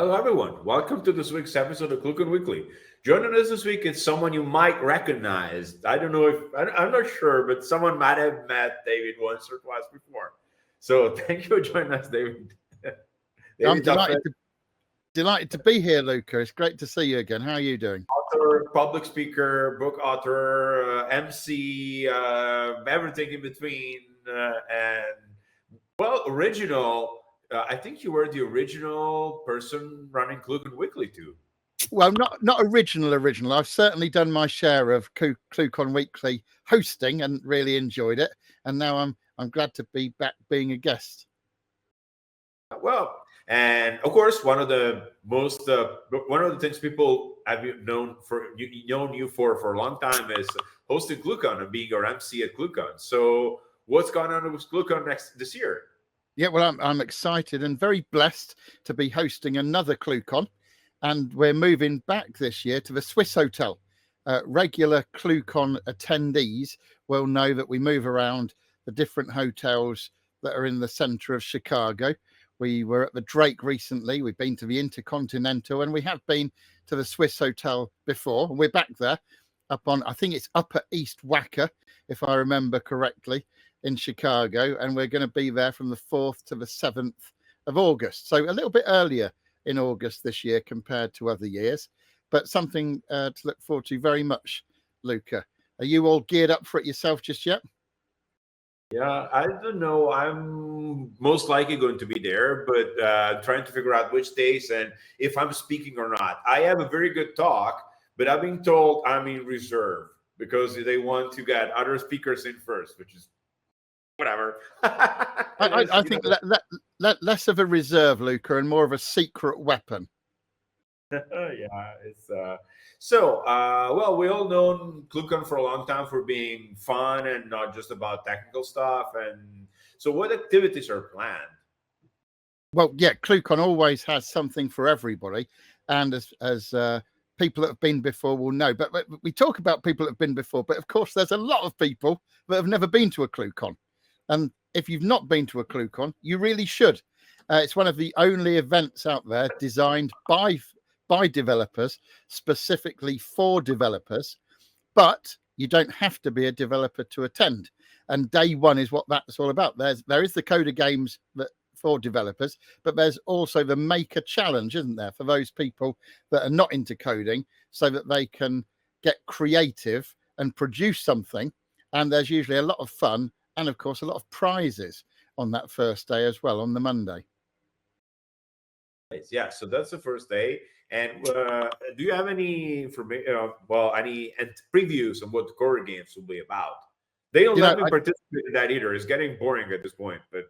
Hello, everyone. Welcome to this week's episode of ClueCon Weekly. Joining us this week is someone you might recognize. I don't know if I'm not sure, but someone might have met David once or twice before. So thank you for joining us, David. I'm delighted to be here, Luca. It's great to see you again. How are you doing? Author, public speaker, book author, MC, everything in between, and well, original. I think you were the original person running ClueCon Weekly too. Well, not original. I've certainly done my share of ClueCon Weekly hosting and really enjoyed it. And now I'm glad to be back being a guest. Well, and of course, one of the things people have known you for a long time is hosting ClueCon and being our MC at ClueCon. So, what's going on with ClueCon this year? Yeah, well, I'm excited and very blessed to be hosting another ClueCon, and we're moving back this year to the Swissôtel. Regular ClueCon attendees will know that we move around the different hotels that are in the centre of Chicago. We were at the Drake recently. We've been to the Intercontinental, and we have been to the Swissôtel before. We're back there up on, I think it's Upper East Wacker, if I remember correctly, in Chicago, and we're going to be there from the 4th to the 7th of August. So a little bit earlier in August this year compared to other years, but something to look forward to very much, Luca. Are you all geared up for it yourself just yet? Yeah, I don't know. I'm most likely going to be there, but trying to figure out which days and if I'm speaking or not. I have a very good talk, but I've been told I'm in reserve because they want to get other speakers in first, which is whatever. I think less of a reserve, Luca, and more of a secret weapon. Yeah, it's well, we all known ClueCon for a long time for being fun and not just about technical stuff. And so, what activities are planned? Well, yeah, ClueCon always has something for everybody, and as people that have been before will know. But we talk about people that have been before, but of course, there's a lot of people that have never been to a ClueCon. And if you've not been to a ClueCon, you really should. It's one of the only events out there designed by developers, specifically for developers, but you don't have to be a developer to attend. And day one is what that's all about. There is the Coder Games for developers, but there's also the Maker Challenge, isn't there, for those people that are not into coding, so that they can get creative and produce something. And there's usually a lot of fun and, of course, a lot of prizes on that first day as well, on the Monday. Yeah, so that's the first day. And do you have any information? Any previews on what the core games will be about? They don't let me participate in that either. It's getting boring at this point. But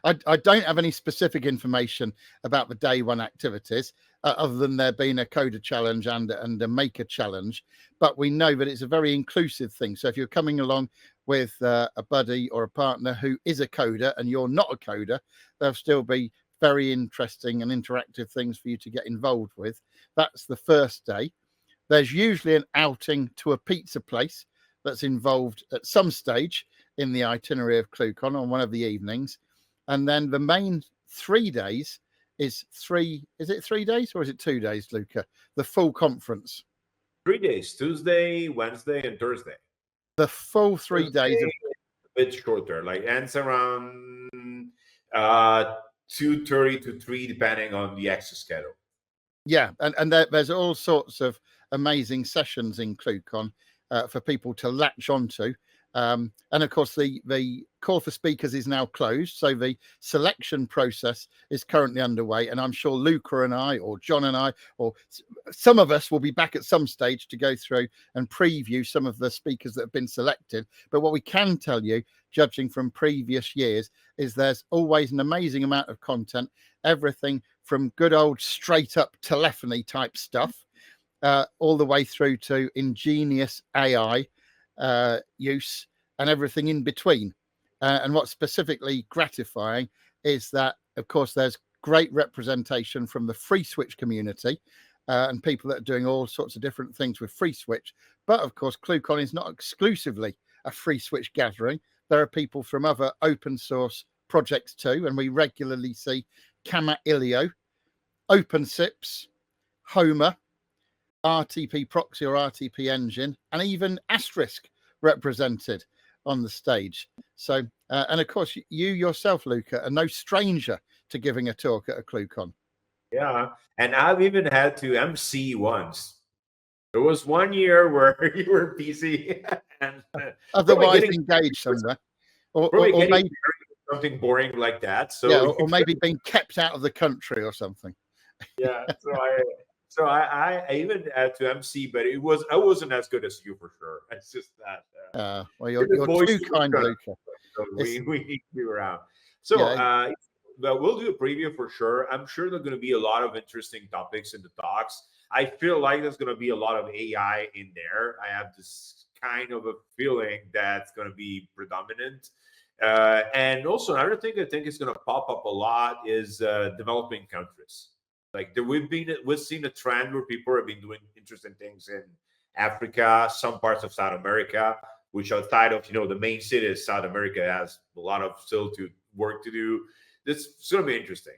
I don't have any specific information about the day one activities, other than there being a coder challenge and a maker challenge. But we know that it's a very inclusive thing. So if you're coming along with a buddy or a partner who is a coder and you're not a coder, there'll still be very interesting and interactive things for you to get involved with. That's the first day. There's usually an outing to a pizza place that's involved at some stage in the itinerary of ClueCon on one of the evenings. And then the main 3 days is it 3 days or is it 2 days, Luca? The full conference. 3 days, Tuesday, Wednesday, and Thursday. The full 3 days. A bit shorter, like ends around 2:30 to 3, depending on the extra schedule. Yeah, and there's all sorts of amazing sessions in ClueCon for people to latch onto. And of course, the call for speakers is now closed. So the selection process is currently underway. And I'm sure Luca and I, or John and I, or some of us will be back at some stage to go through and preview some of the speakers that have been selected. But what we can tell you, judging from previous years, is there's always an amazing amount of content, everything from good old straight up telephony type stuff, all the way through to ingenious AI use and everything in between. And what's specifically gratifying is that, of course, there's great representation from the free switch community and people that are doing all sorts of different things with free switch. But of course, ClueCon is not exclusively a free switch gathering. There are people from other open source projects too, and we regularly see Kama Ilio, OpenSIPs, Homer, RTP proxy or RTP engine, and even Asterisk represented on the stage. So, and of course, you yourself, Luca, are no stranger to giving a talk at a ClueCon. Yeah, and I've even had to MC once. There was one year where you were busy and Otherwise engaged somewhere, or maybe something boring like that. So yeah, or maybe being kept out of the country or something. Yeah, so I even had to MC, but I wasn't as good as you for sure. It's just that well, you're too kind, Luca. So we need to be around. So yeah. But we'll do a preview for sure. I'm sure there's going to be a lot of interesting topics in the talks. I feel like there's going to be a lot of AI in there. I have this kind of a feeling that's going to be predominant. And also another thing I think is going to pop up a lot is developing countries. Like we've seen a trend where people have been doing interesting things in Africa, some parts of South America, which outside of the main cities, South America has a lot of still to work to do. This is going to be interesting.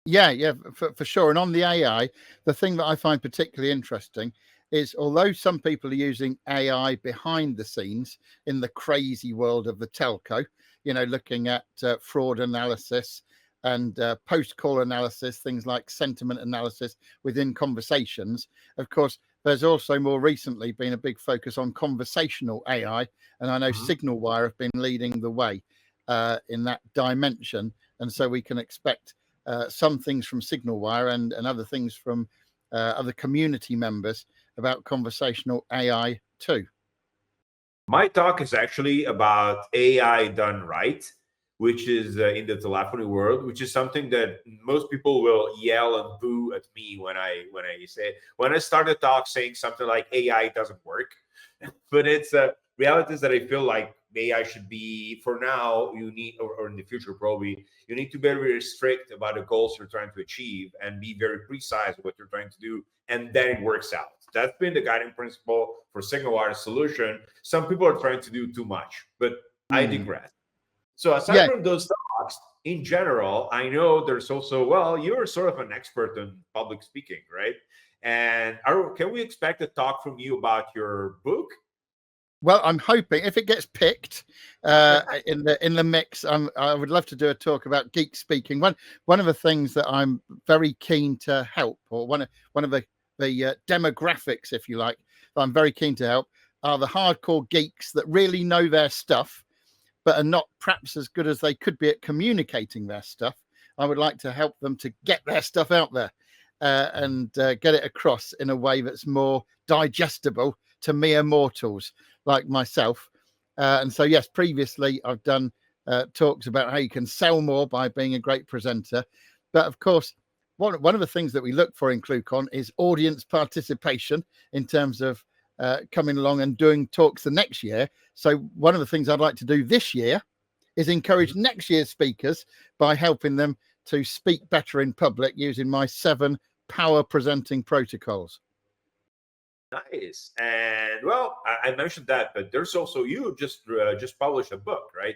Yeah, for sure. And on the AI, the thing that I find particularly interesting is although some people are using AI behind the scenes in the crazy world of the telco, looking at fraud analysis and post-call analysis, things like sentiment analysis within conversations. Of course, there's also more recently been a big focus on conversational AI. And I know SignalWire have been leading the way in that dimension. And so we can expect some things from SignalWire and other things from other community members about conversational AI too. My talk is actually about AI done right, which is in the telephony world, which is something that most people will yell and boo at me when I start the talk saying something like AI doesn't work. But it's reality is that I feel like AI should be, for now, you need, or in the future probably, you need to be very strict about the goals you're trying to achieve and be very precise what you're trying to do, and then it works out. That's been the guiding principle for SignalWire solution. Some people are trying to do too much, but I digress. So aside from those talks, in general, I know there's also, you're sort of an expert in public speaking, right? And can we expect a talk from you about your book? Well, I'm hoping if it gets picked in the mix, I would love to do a talk about geek speaking. One of the things that I'm very keen to help, or one of the demographics, if you like, that I'm very keen to help, are the hardcore geeks that really know their stuff, but are not perhaps as good as they could be at communicating their stuff. I would like to help them to get their stuff out there and get it across in a way that's more digestible to mere mortals like myself. And so, yes, previously I've done talks about how you can sell more by being a great presenter. But of course, one of the things that we look for in ClueCon is audience participation in terms of coming along and doing talks the next year. So one of the things I'd like to do this year is encourage next year's speakers by helping them to speak better in public using my 7 power presenting protocols. Nice. And I mentioned that, but there's also, you just published a book, right?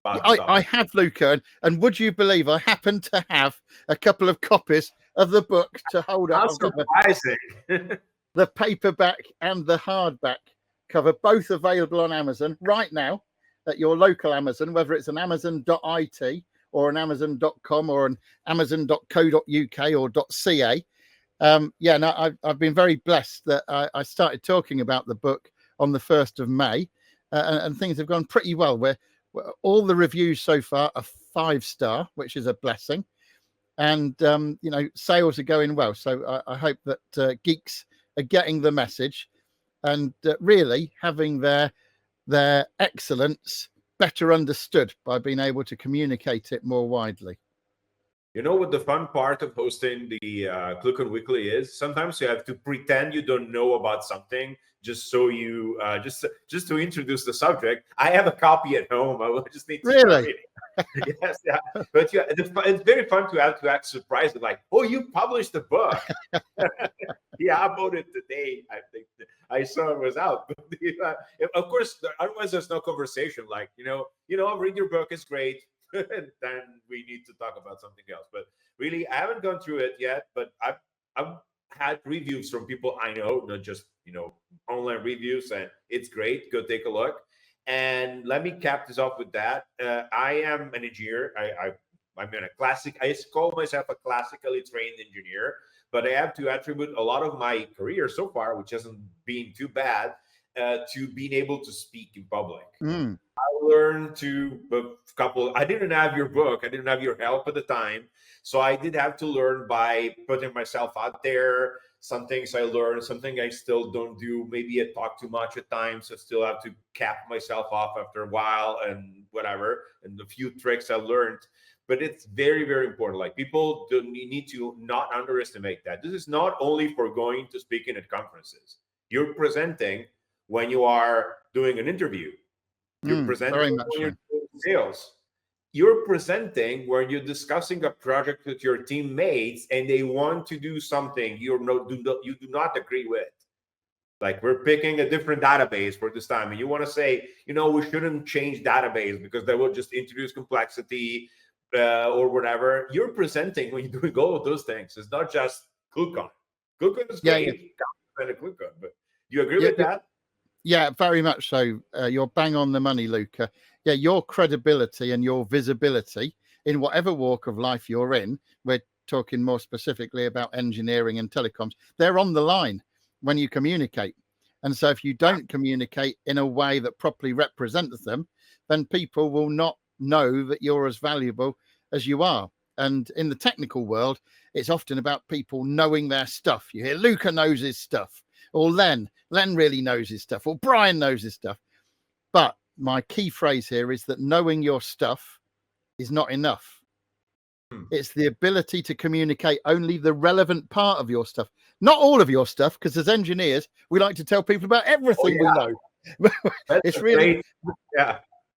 I have, Luca, and would you believe I happen to have a couple of copies of the book to hold up? How surprising. The paperback and the hardback cover, both available on Amazon right now at your local Amazon, whether it's an amazon.it or an amazon.com or an amazon.co.uk or .ca. I've been very blessed that I started talking about the book on the 1st of May, and things have gone pretty well. Where all the reviews so far are 5-star, which is a blessing, and sales are going well. So I hope that geeks are getting the message and really having their excellence better understood by being able to communicate it more widely. You know what the fun part of hosting the ClueCon Weekly is? Sometimes you have to pretend you don't know about something just so you just to introduce the subject. I have a copy at home. I will just need to start reading. Yes, yeah. But it's very fun to act surprised, like, oh, you published a book. Yeah, I bought it today. I think I saw it was out. But of course, otherwise there's no conversation. Like, I'll read your book. It's great. then we need to talk about something else. But really, I haven't gone through it yet, but I've had reviews from people I know, not just, online reviews, and it's great. Go take a look. And let me cap this off with that. I am an engineer. I'm in a classic. I call myself a classically trained engineer, but I have to attribute a lot of my career so far, which hasn't been too bad, to being able to speak in public. Mm. I learned to a couple. I didn't have your book. I didn't have your help at the time, so I did have to learn by putting myself out there. Some things I learned, something I still don't do. Maybe I talk too much at times. I still have to cap myself off after a while and whatever. And a few tricks I learned, but it's very, very important. Like, people need to not underestimate that. This is not only for going to speaking at conferences. You're presenting when you are doing an interview. You're presenting very when much you're so. doing sales. You're presenting when you're discussing a project with your teammates and they want to do something you do not agree with. Like, we're picking a different database for this time, and you want to say, we shouldn't change database because that will just introduce complexity or whatever. You're presenting when you're doing all of those things. It's not just ClueCon. ClueCon is great. Yeah. ClueCon, but do you agree with that? Yeah, very much so. You're bang on the money, Luca. Yeah, your credibility and your visibility in whatever walk of life you're in, we're talking more specifically about engineering and telecoms, they're on the line when you communicate. And so if you don't communicate in a way that properly represents them, then people will not know that you're as valuable as you are. And in the technical world, it's often about people knowing their stuff. You hear Luca knows his stuff, or Len really knows his stuff, or Brian knows his stuff. But my key phrase here is that knowing your stuff is not enough. It's the ability to communicate only the relevant part of your stuff, not all of your stuff, because as engineers, we like to tell people about everything we know. It's really,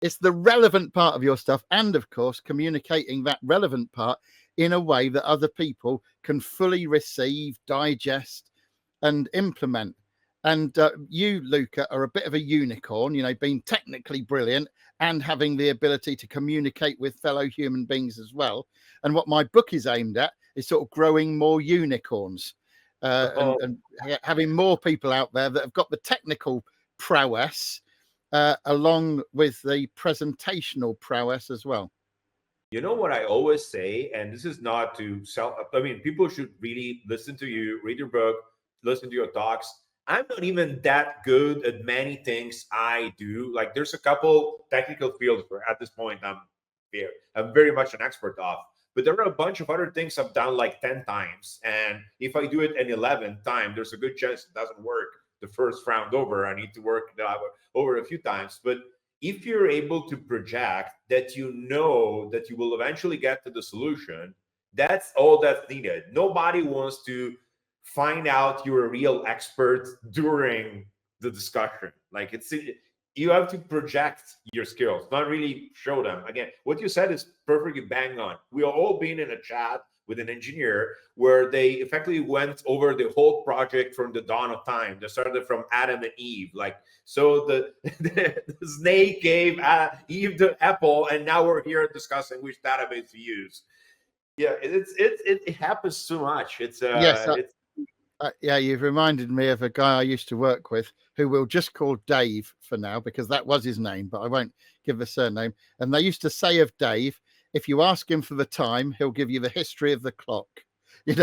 it's the relevant part of your stuff. And of course, communicating that relevant part in a way that other people can fully receive, digest, and implement. And you, Luca, are a bit of a unicorn, being technically brilliant and having the ability to communicate with fellow human beings as well. And what my book is aimed at is sort of growing more unicorns and having more people out there that have got the technical prowess along with the presentational prowess as well. You know what I always say, and this is not to people should really listen to you, read your book, listen to your talks. I'm not even that good at many things I do. Like, there's a couple technical fields where at this point I'm very much an expert of. But there are a bunch of other things I've done like 10 times. And if I do it an 11th time, there's a good chance it doesn't work the first round over. I need to work over a few times. But if you're able to project that you will eventually get to the solution, that's all that's needed. Nobody wants to find out you're a real expert during the discussion. Like, you have to project your skills, not really show them. Again, what you said is perfectly bang on. We are all been in a chat with an engineer where they effectively went over the whole project from the dawn of time. They started from Adam and Eve. Like, so the snake gave Eve the apple, and now we're here discussing which database to use. Yeah, it happens so much. You've reminded me of a guy I used to work with who we'll just call Dave for now, because that was his name, but I won't give the surname. And they used to say of Dave, if you ask him for the time, he'll give you the history of the clock. He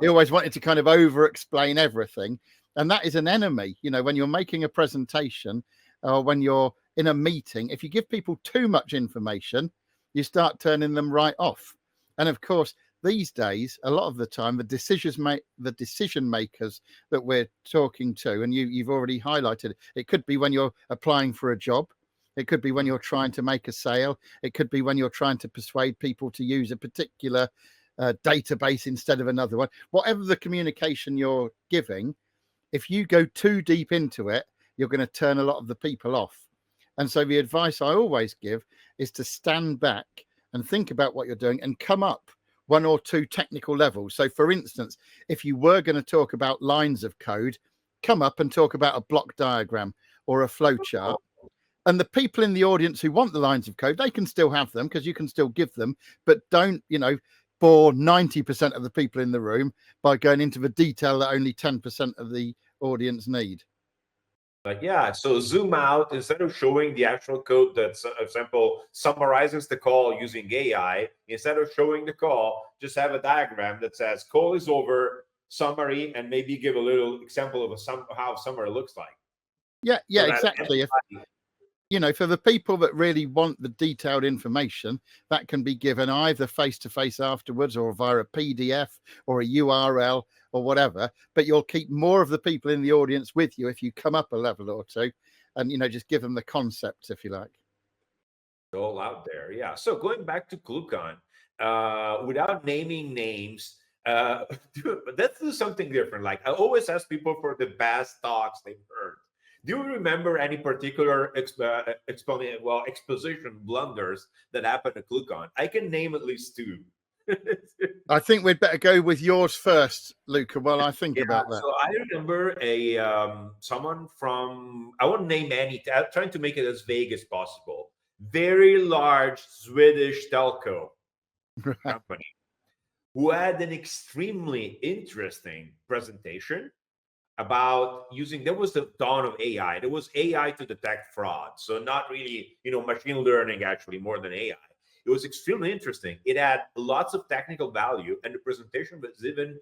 always wanted to kind of over-explain everything. And that is an enemy. When you're making a presentation or when you're in a meeting, if you give people too much information, you start turning them right off. And of course, these days, a lot of the time, the decision makers that we're talking to, and you've already highlighted, it could be when you're applying for a job. It could be when you're trying to make a sale. It could be when you're trying to persuade people to use a particular database instead of another one. Whatever the communication you're giving, if you go too deep into it, you're going to turn a lot of the people off. And so the advice I always give is to stand back and think about what you're doing and come up one or two technical levels. So for instance, if you were going to talk about lines of code, come up and talk about a block diagram or a flow chart. And the people in the audience who want the lines of code, they can still have them because you can still give them, but don't, bore 90% of the people in the room by going into the detail that only 10% of the audience need. Like, yeah, so zoom out instead of showing the actual code that, for example, summarizes the call using AI. Instead of showing the call, just have a diagram that says call is over, summary, and maybe give a little example of how summary looks like. Yeah, So exactly. For the people that really want the detailed information, that can be given either face-to-face afterwards or via a PDF or a URL or whatever. But you'll keep more of the people in the audience with you if you come up a level or two and, just give them the concepts, if you like. All out there. Yeah. So going back to ClueCon, without naming names, let's do something different. Like I always ask people for the best talks they've heard. Do you remember any particular exposition blunders that happened at ClueCon? I can name at least two. I think we'd better go with yours first, Luca, while I think about that. So I remember someone from, I won't name any, I'm trying to make it as vague as possible. Very large Swedish telco company who had an extremely interesting presentation about using, there was the dawn of AI. There was AI to detect fraud. So not really, machine learning, actually, more than AI. It was extremely interesting. It had lots of technical value, and the presentation was even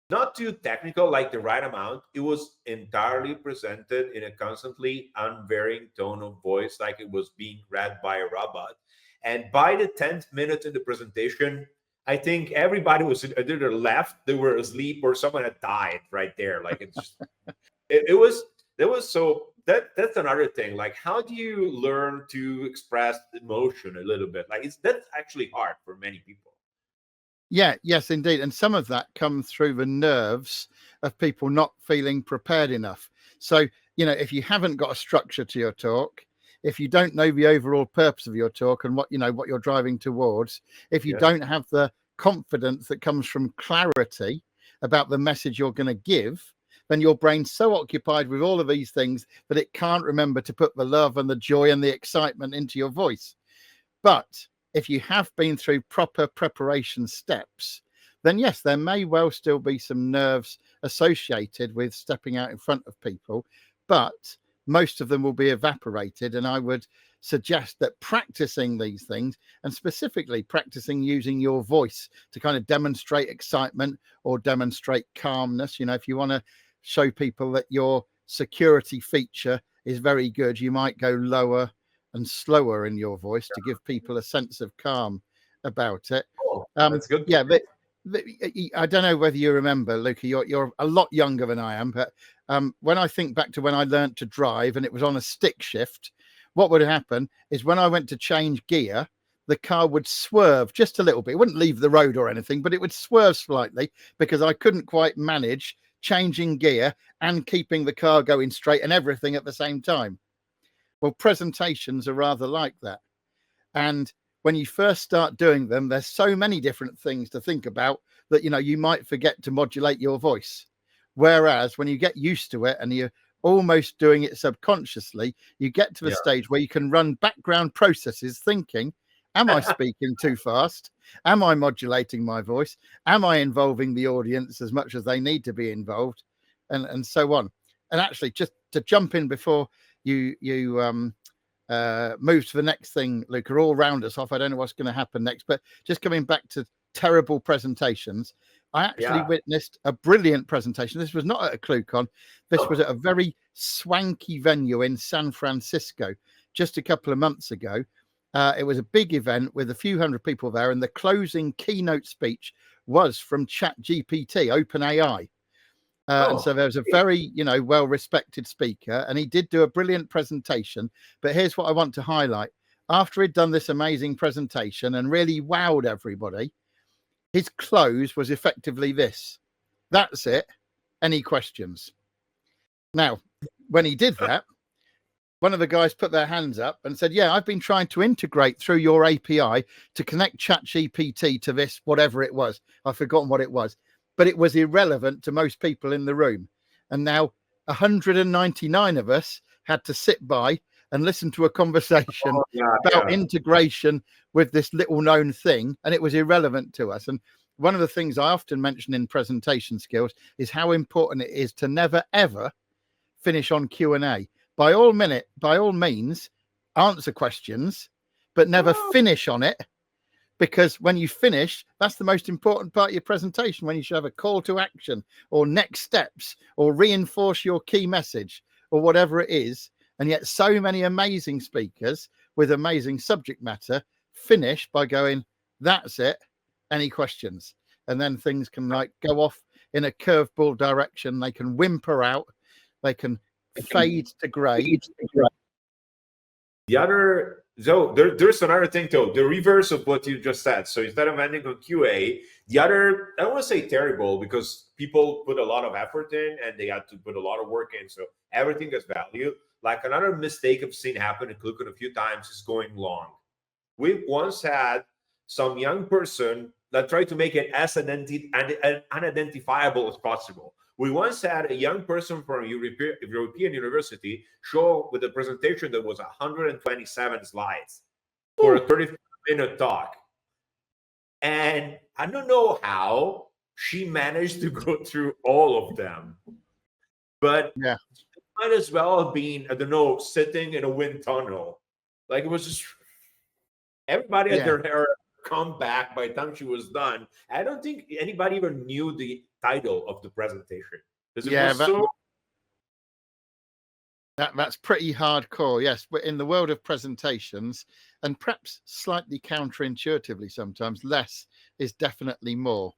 not too technical, like the right amount. It was entirely presented in a constantly unvarying tone of voice, like it was being read by a robot. And by the 10th minute in the presentation, I think everybody was either left, they were asleep, or someone had died right there. Like it's just, that's another thing. Like, how do you learn to express emotion a little bit? Like that's actually hard for many people. Yeah, yes, indeed. And some of that comes through the nerves of people not feeling prepared enough. So, if you haven't got a structure to your talk, if you don't know the overall purpose of your talk and what you're driving towards, if you don't have the confidence that comes from clarity about the message you're going to give, then your brain's so occupied with all of these things that it can't remember to put the love and the joy and the excitement into your voice. But if you have been through proper preparation steps, then yes, there may well still be some nerves associated with stepping out in front of people, but most of them will be evaporated. And I would suggest that practicing these things, and specifically practicing using your voice to kind of demonstrate excitement or demonstrate calmness. If you want to show people that your security feature is very good, you might go lower and slower in your voice to give people a sense of calm about it. That's good. Yeah, I don't know whether you remember, Luca, you're a lot younger than I am, but when I think back to when I learned to drive and it was on a stick shift, what would happen is when I went to change gear, the car would swerve just a little bit. It wouldn't leave the road or anything, but it would swerve slightly because I couldn't quite manage changing gear and keeping the car going straight and everything at the same time. Well, presentations are rather like that. And when you first start doing them, there's so many different things to think about that, you might forget to modulate your voice. Whereas when you get used to it and you're almost doing it subconsciously, you get to the stage where you can run background processes thinking, am I speaking too fast? Am I modulating my voice? Am I involving the audience as much as they need to be involved? And so on. And actually, just to jump in before you move to the next thing, Luca, all round us off. I don't know what's going to happen next, but just coming back to terrible presentations, I actually witnessed a brilliant presentation. This was not at a ClueCon. This was at a very swanky venue in San Francisco just a couple of months ago. It was a big event with a few hundred people there, and the closing keynote speech was from ChatGPT, OpenAI. And so there was a very, well-respected speaker, and he did do a brilliant presentation. But here's what I want to highlight. After he'd done this amazing presentation and really wowed everybody, his close was effectively this: that's it. Any questions? Now, when he did that, one of the guys put their hands up and said, yeah, I've been trying to integrate through your API to connect ChatGPT to this, whatever it was. I've forgotten what it was. But it was irrelevant to most people in the room. And now 199 of us had to sit by and listen to a conversation about integration with this little known thing, and it was irrelevant to us. And one of the things I often mention in presentation skills is how important it is to never ever finish on Q&A. By all means, answer questions, but never finish on it, because when you finish, that's the most important part of your presentation, when you should have a call to action or next steps or reinforce your key message or whatever it is. And yet so many amazing speakers with amazing subject matter finish by going, that's it, any questions? And then things can like go off in a curveball direction. They can whimper out, they can fade to grey. The other, so there's another thing though, the reverse of what you just said. So instead of ending on QA, the other, I don't want to say terrible, because people put a lot of effort in and they had to put a lot of work in, so everything has value. Like another mistake I've seen happen in ClueCon a few times is going long. We once had some young person that tried to make it as unidentifiable as possible. We once had a young person from a European university show with a presentation that was 127 slides for a 35-minute talk. And I don't know how she managed to go through all of them. But it might as well have been, I don't know, sitting in a wind tunnel. Like it was just, everybody had their hair come back by the time she was done. I don't think anybody even knew the title of the presentation. That's pretty hardcore, yes. But in the world of presentations, and perhaps slightly counterintuitively sometimes, less is definitely more.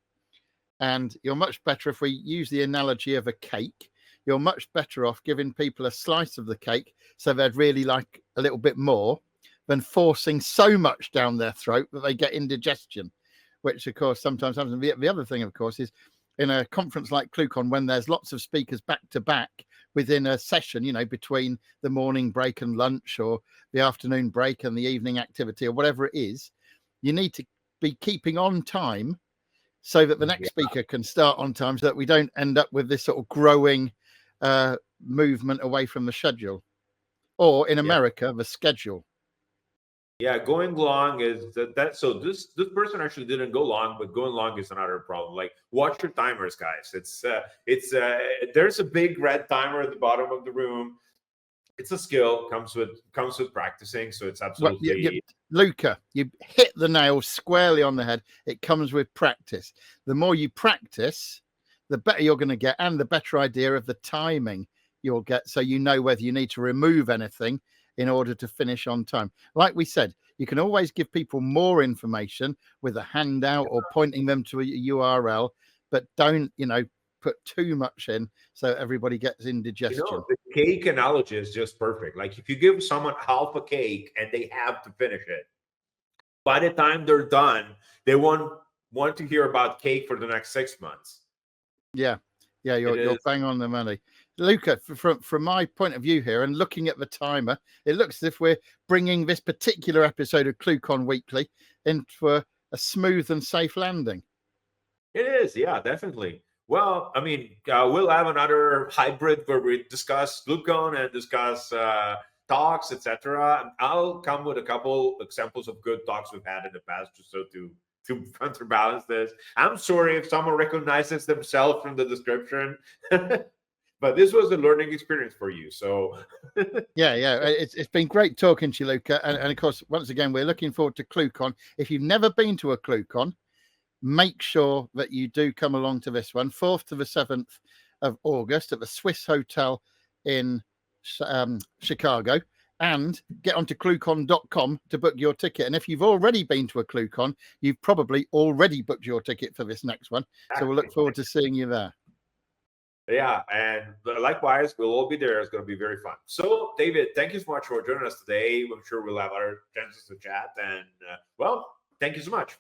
And you're much better, if we use the analogy of a cake, you're much better off giving people a slice of the cake so they'd really like a little bit more, than forcing so much down their throat that they get indigestion, which of course sometimes happens. The other thing, of course, is in a conference like ClueCon, when there's lots of speakers back to back within a session, you know, between the morning break and lunch, or the afternoon break and the evening activity, or whatever it is, you need to be keeping on time so that the next speaker can start on time, so that we don't end up with this sort of growing movement away from the schedule, or in America, the schedule. Yeah, going long is that. So this person actually didn't go long, but going long is another problem. Like, watch your timers, guys. There's a big red timer at the bottom of the room. It's a skill, comes with practicing. So it's absolutely Luca, you hit the nail squarely on the head. It comes with practice. The more you practice, the better you're going to get, and the better idea of the timing you'll get, so you know whether you need to remove anything in order to finish on time. Like we said, you can always give people more information with a handout or pointing them to a URL, but don't, put too much in so everybody gets indigestion. The cake analogy is just perfect. Like, if you give someone half a cake and they have to finish it, by the time they're done, they won't want to hear about cake for the next 6 months. You're bang on the money. Luca, from my point of view here, and looking at the timer, it looks as if we're bringing this particular episode of ClueCon Weekly into a smooth and safe landing. It is, yeah, definitely. Well, I mean, we'll have another hybrid where we discuss ClueCon and discuss talks, etc. I'll come with a couple examples of good talks we've had in the past, just so to counterbalance this. I'm sorry if someone recognizes themselves from the description. But this was a learning experience for you. So it's been great talking to you, Luca. And of course, once again, we're looking forward to ClueCon. If you've never been to a ClueCon, make sure that you do come along to this one, 4th to the 7th of August at the Swissôtel in Chicago. And get onto ClueCon.com to book your ticket. And if you've already been to a ClueCon, you've probably already booked your ticket for this next one. So we'll look forward to seeing you there. Yeah, and likewise, we'll all be there. It's going to be very fun. So, David, thank you so much for joining us today. I'm sure we'll have other chances to chat. And, thank you so much.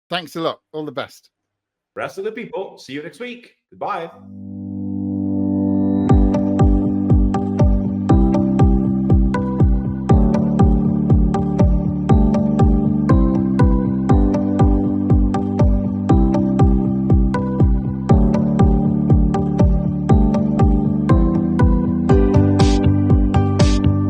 Thanks a lot. All the best. Rest of the people, see you next week. Goodbye.